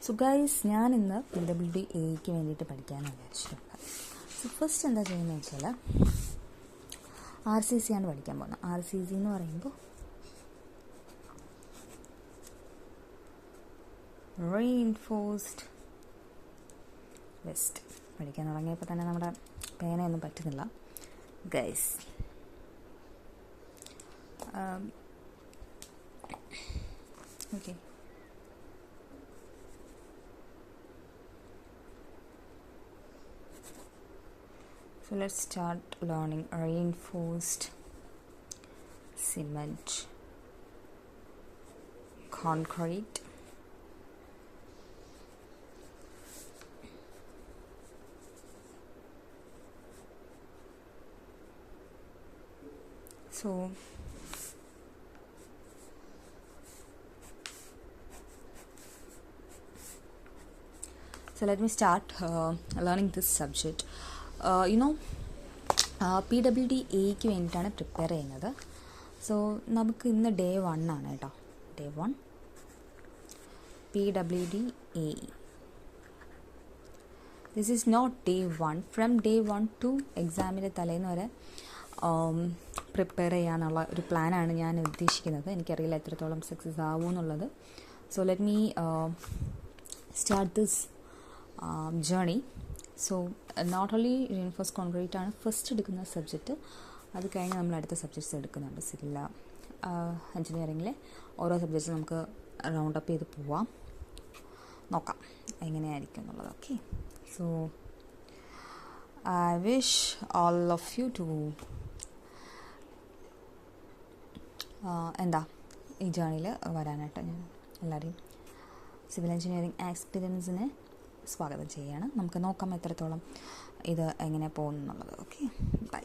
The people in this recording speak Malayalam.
സോ ഗൈസ്, ഞാൻ ഇന്ന് PWD-Aക്ക് വേണ്ടിയിട്ട് പഠിക്കാമെന്ന് വിചാരിച്ചിട്ടുണ്ട്. സോ ഫസ്റ്റ് എന്താ ചെയ്യുന്നത് വെച്ചാൽ RCC ആണ് പഠിക്കാൻ പോകുന്നത്. RCC എന്ന് പറയുമ്പോൾ റീഇൻഫോഴ്സ്ഡ് വെസ്റ്റ്. പഠിക്കാൻ തുടങ്ങിയപ്പോൾ തന്നെ നമ്മുടെ പേനയൊന്നും പറ്റുന്നില്ല guys. Okay, so let's start learning reinforced cement concrete. So let me start learning this subject. PWD-Aക്ക് വേണ്ടിയിട്ടാണ് പ്രിപ്പയർ ചെയ്യുന്നത്. സോ നമുക്ക് ഇന്ന് ഡേ 1 ആണ് കേട്ടോ. Day 1 PWD-A. This is not day 1. From day 1 to എക്സാമിൻ്റെ തലേന്ന് വരെ പ്രിപ്പയർ ചെയ്യാനുള്ള ഒരു പ്ലാനാണ് ഞാൻ ഉദ്ദേശിക്കുന്നത്. എനിക്കറിയില്ല എത്രത്തോളം സക്സസ് ആവുമെന്നുള്ളത്. So let me start this journey. So not only reinforced concrete ആണ് ഫസ്റ്റ് എടുക്കുന്ന സബ്ജക്റ്റ്. അത് കഴിഞ്ഞ് നമ്മൾ അടുത്ത സബ്ജക്ട്സ് എടുക്കുന്നുണ്ട്. സിവിൽ എഞ്ചിനീയറിങ്ങിലെ ഓരോ സബ്ജക്ട്സ് നമുക്ക് റൗണ്ട് അപ്പ് ചെയ്ത് പോവാം, നോക്കാം എങ്ങനെയായിരിക്കും എന്നുള്ളത്. Okay, so I wish all of you to ഈ ജേണിയിൽ വരാനായിട്ട് ഞാൻ എല്ലാവരെയും സിവിൽ എഞ്ചിനീയറിംഗ് എക്സ്പീരിയൻസിനെ സ്വാഗതം ചെയ്യുകയാണ്. നമുക്ക് നോക്കാം എത്രത്തോളം ഇത് എങ്ങനെ പോകുന്നു എന്നുള്ളത്. Okay, by.